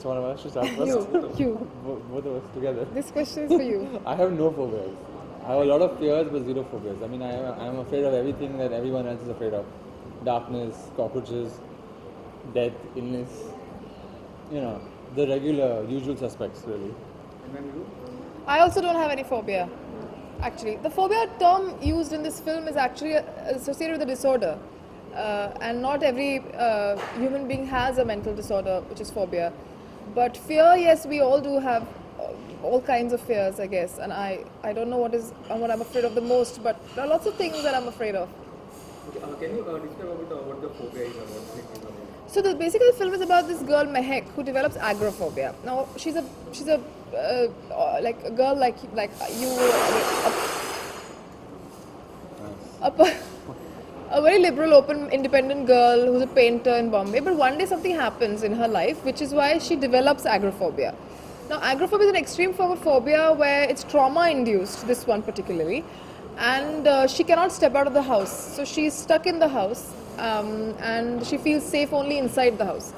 one of us should start first? You. Both of us together. This question is for you. I have no phobias. I have a lot of fears, but zero phobias. I mean, I'm afraid of everything that everyone else is afraid of. Darkness, cockroaches, death, illness. You know, the regular, usual suspects, really. And then you? I also don't have any phobia. Actually, the phobia term used in this film is actually associated with a disorder. And not every human being has a mental disorder, which is phobia. But fear, yes, we all do have all kinds of fears, I guess. And I don't know what I'm afraid of the most, but there are lots of things that I'm afraid of. Okay, can you describe about what the phobia is about? So basically, the film is about this girl Mehek who develops agoraphobia. Now she's a like a girl like you, a very liberal, open, independent girl who's a painter in Bombay. But one day something happens in her life, which is why she develops agoraphobia. Now agoraphobia is an extreme form of phobia where it's trauma induced. This one particularly, and she cannot step out of the house. So she's stuck in the house. And she feels safe only inside the house.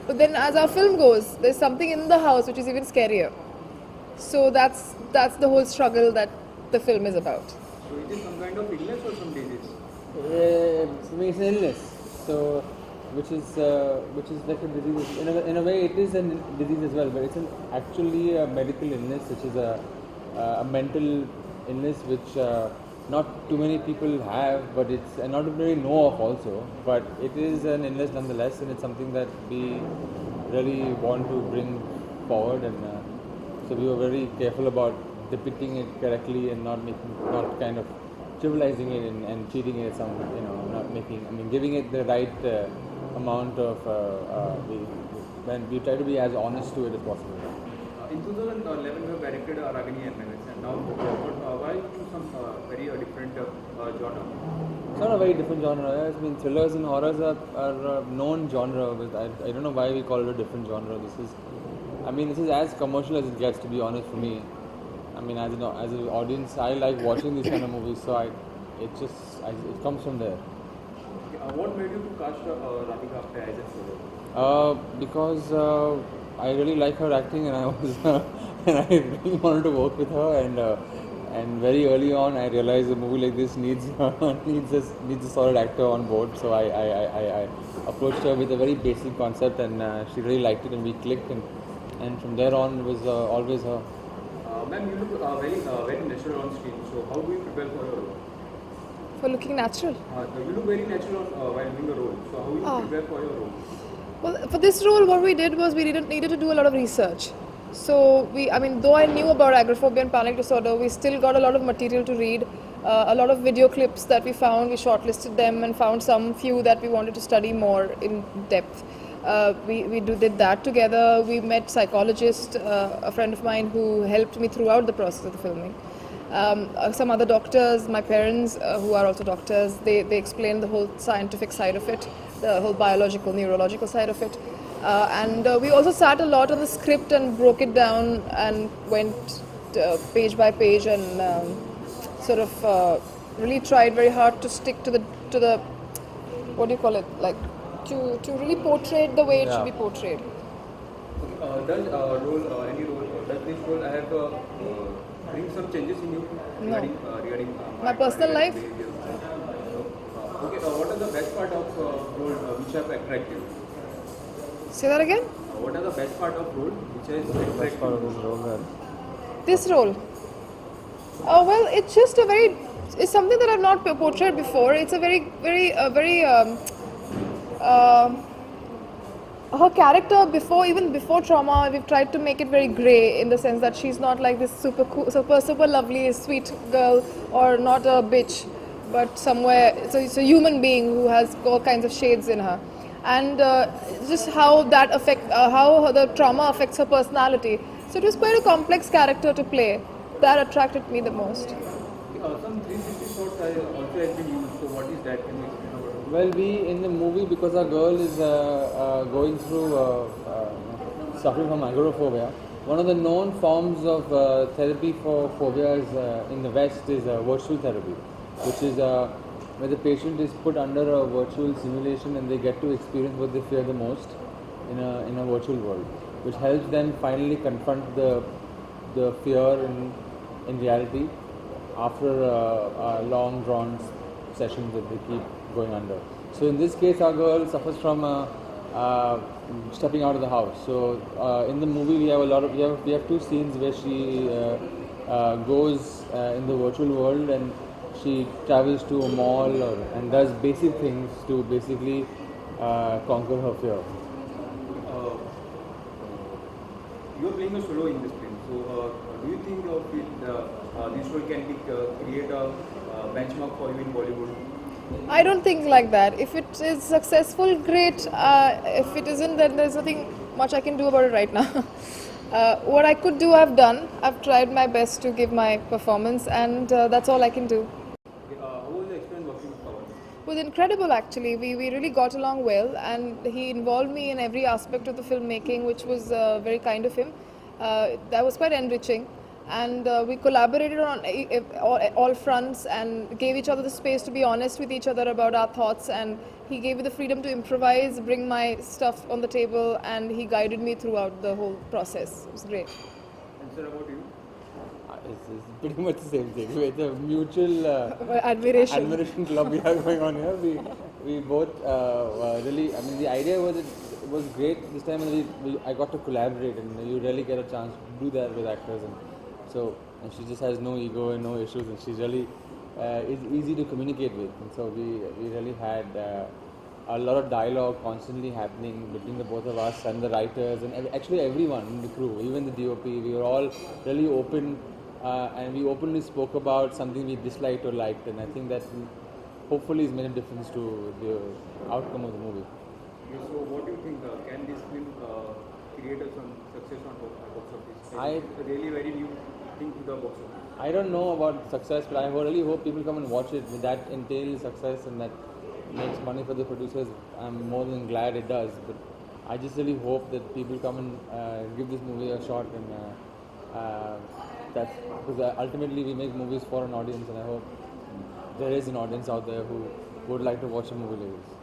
But then as our film goes, there's something in the house which is even scarier. So that's the whole struggle that the film is about. So it is some kind of illness or some disease? It's an illness, so which is like a disease. In a way, it is a disease as well, but it's actually a medical illness, which is a mental illness which not too many people have, but it's and not really know of also. But it is an illness nonetheless, and it's something that we really want to bring forward. And so we were very careful about depicting it correctly and not kind of trivializing it and treating it as some, giving it the right amount of. When we try to be as honest to it as possible. In 2011, you directed Ragini and Menace, and now why choose some very different genre? It's not a very different genre. I mean, thrillers and horrors are a known genre. But I don't know why we call it a different genre. This is as commercial as it gets, to be honest, for me. I mean, as an audience, I like watching these kind of movies, so it comes from there. What made you to cast Radhika Apte as a solo? Because I really like her acting, and I was and I really wanted to work with her. And very early on, I realized a movie like this needs a solid actor on board. So I approached her with a very basic concept, and she really liked it, and we clicked. And from there on, it was always her. Ma'am, you look very natural on screen. So how do you prepare for your role? For looking natural. You look very natural while doing the role. So how do you prepare for your role? Well, for this role, what we did was we needed to do a lot of research. So though I knew about agoraphobia and panic disorder, we still got a lot of material to read, a lot of video clips that we found. We shortlisted them and found some few that we wanted to study more in depth. We did that together. We met psychologist, a friend of mine who helped me throughout the process of the filming. Some other doctors, my parents who are also doctors, they explained the whole scientific side of it, the whole biological, neurological side of it. And we also sat a lot on the script and broke it down and went page by page and really tried very hard to stick to the what do you call it, like to really portray it the way it should be portrayed. Does this role have bring some changes in you regarding my personal life? Okay, what are the best part of role which have attracted you? Say that again? What are the best part of role which has attracted you? This role? Well, it's just it's something that I've not portrayed before. It's a her character even before trauma, we've tried to make it very grey in the sense that she's not like this super cool, super lovely, sweet girl, or not a bitch, but somewhere it's a human being who has all kinds of shades in her, and just how that how the trauma affects her personality. So it was quite a complex character to play. That attracted me the most. Some 360 shots also has been used. So what is that? Can you explain about it? Well, we in the movie, because our girl is going through suffering from agoraphobia. One of the known forms of therapy for phobias in the West is virtual therapy, which is where the patient is put under a virtual simulation and they get to experience what they fear the most in a virtual world, which helps them finally confront the fear in reality after long drawn sessions that they keep going under. So in this case, our girl suffers from stepping out of the house. So in the movie, we have we have two scenes where she goes in the virtual world, and she travels to a mall and does basic things to basically conquer her fear. Uh, you are playing a solo in this film. So do you think this role can be create a benchmark for you in Bollywood? I don't think like that. If it is successful, great. If it isn't, then there's nothing much I can do about it right now. What I could do, I've done. I've tried my best to give my performance, and that's all I can do. How was the experience working with Pawan? It was incredible, actually. We really got along well, and he involved me in every aspect of the filmmaking, which was very kind of him. That was quite enriching. And we collaborated on all fronts and gave each other the space to be honest with each other about our thoughts, and he gave me the freedom to improvise, bring my stuff on the table, and he guided me throughout the whole process. It was great. And sir, about you? It's pretty much the same thing. It's a mutual Admiration. club we have going on here. We both really. I mean, the idea it was great this time, and I got to collaborate, and you really get a chance to do that with actors. And she just has no ego and no issues, and she's really is easy to communicate with. And so we really had a lot of dialogue constantly happening between the both of us and the writers, and actually everyone in the crew, even the DOP. We were all really open, and we openly spoke about something we disliked or liked, and I think that hopefully has made a difference to the outcome of the movie. Okay, so what do you think? Can this film create some success on box office? It's a really very new thing to the box office. I don't know about success, but I really hope people come and watch it. That entails success and that makes money for the producers. I'm more than glad it does. But I just really hope that people come and give this movie a shot, and that's because ultimately we make movies for an audience, and I hope there is an audience out there who would like to watch a movie like this.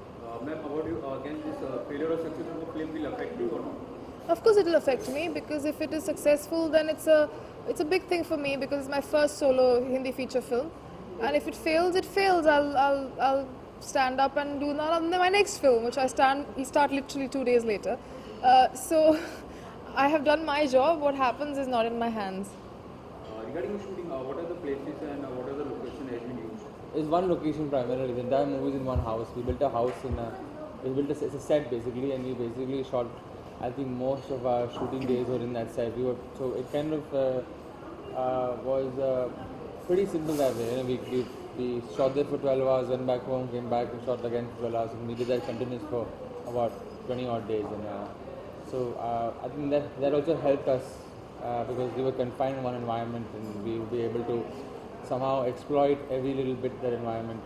Ma'am, about you, can this failure or success of the film will affect you or not? Of course, it will affect me, because if it is successful, then it's a big thing for me, because it's my first solo Hindi feature film, and if it fails, it fails. I'll stand up and do my next film, which we start literally 2 days later. So I have done my job. What happens is not in my hands. Regarding the shooting, what are the places and what are the locations has been used? It's one location primarily. The entire movie is in one house. We built a house it's a set basically, and we basically shot. I think most of our shooting days were in that set. So it kind of was pretty simple that way. We shot there for 12 hours, went back home, came back and shot again for 12 hours, and we did that continuous for about 20 odd days. And so I think that also helped us because we were confined in one environment, and we would be able to somehow exploit every little bit of that environment.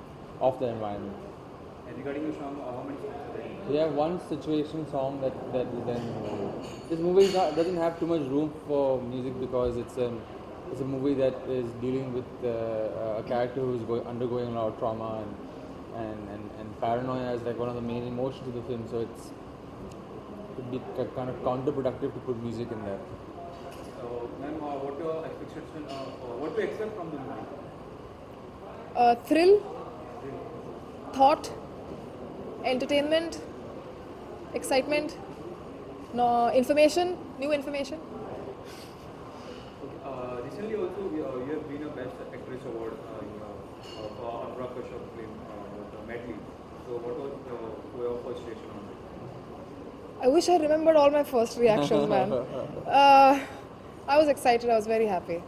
And regarding the song, how many songs are there? We have one situation song that is then. This movie doesn't have too much room for music because it's a movie that is dealing with a character who's undergoing a lot of trauma and paranoia is like one of the main emotions of the film. So it would be kind of counterproductive to put music in there. Ma'am, what your expectation? What to expect from the movie? Thrill, thought, entertainment, excitement, information, new information. Okay, recently also you have been a Best Actress Award for Anurag Kashyap film Medley. So what was your first reaction on it? I wish I remembered all my first reactions, man. I was excited. I was very happy.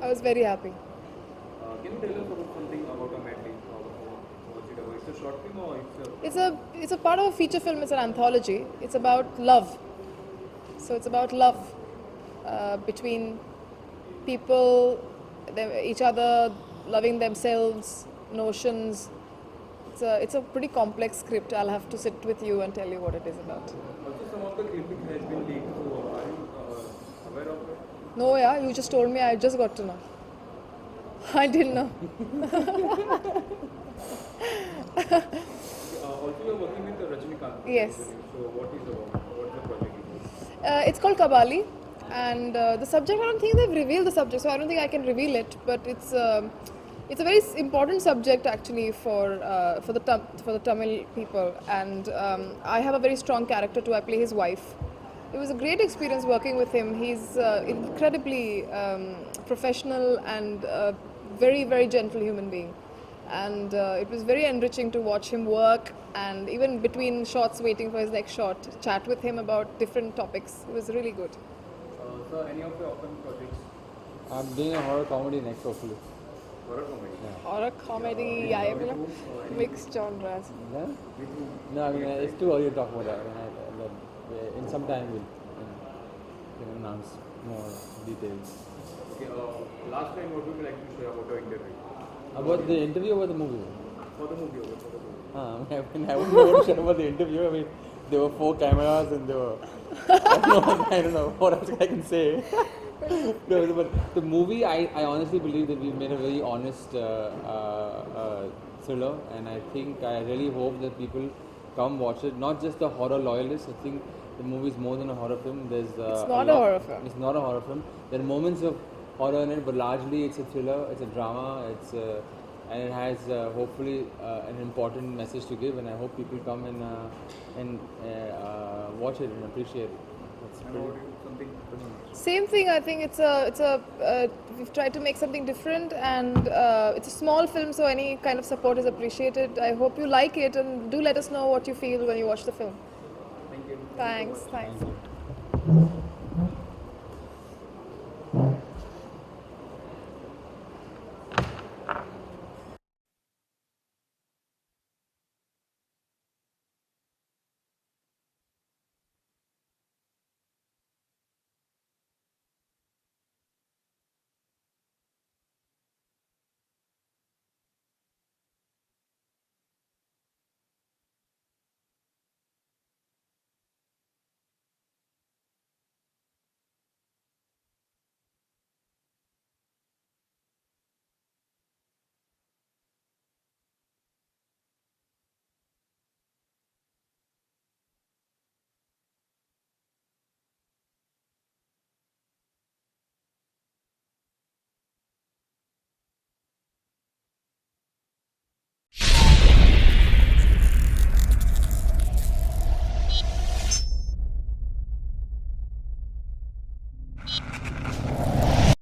Can you tell us about something about a Medley? What's it about? It's a short film or It's a part of a feature film. It's an anthology. It's about love. So it's about love between people, each other, loving themselves, notions. It's a pretty complex script. I'll have to sit with you and tell you what it is about. Also some of the clipping has been leaked. So are you aware of it? No, yeah, you just told me. I just got to know. I didn't know. Also, you're working with Rajinikanth. Yes. So what is about? What's the It's called Kabali, and the subject, I don't think they've revealed the subject, so I don't think I can reveal it. But it's a very important subject actually for the Tamil people, and I have a very strong character too. I play his wife. It was a great experience working with him. He's incredibly professional and very gentle human being. And it was very enriching to watch him work, and even between shots, waiting for his next shot, chat with him about different topics. It was really good. So any of your upcoming projects? I'm doing a horror comedy next, hopefully. Horror comedy? Horror comedy, I have mixed genres. Yeah? No, I mean, it's too early to talk about that. In some time, we'll announce more details. Okay, last time what would you like to share about your interview? About the interview or the movie? For the movie, okay, for the movie. I mean, I wouldn't know what to share about the interview. I mean, there were 4 cameras and there were. I don't know what else I can say. No, but the movie, I honestly believe that we've made a very honest thriller, and I really hope that people come watch it. Not just the horror loyalists. I think the movie is more than a horror film. It's not a horror film. It's not a horror film. There are moments of horror in it, but largely it's a thriller. It's a drama. And it has hopefully an important message to give. And I hope people come and watch it and appreciate it. And what do you something? Same thing. I think we've tried to make something different, and it's a small film, so any kind of support is appreciated. I hope you like it, and do let us know what you feel when you watch the film. Thank you. Thanks. Thank you.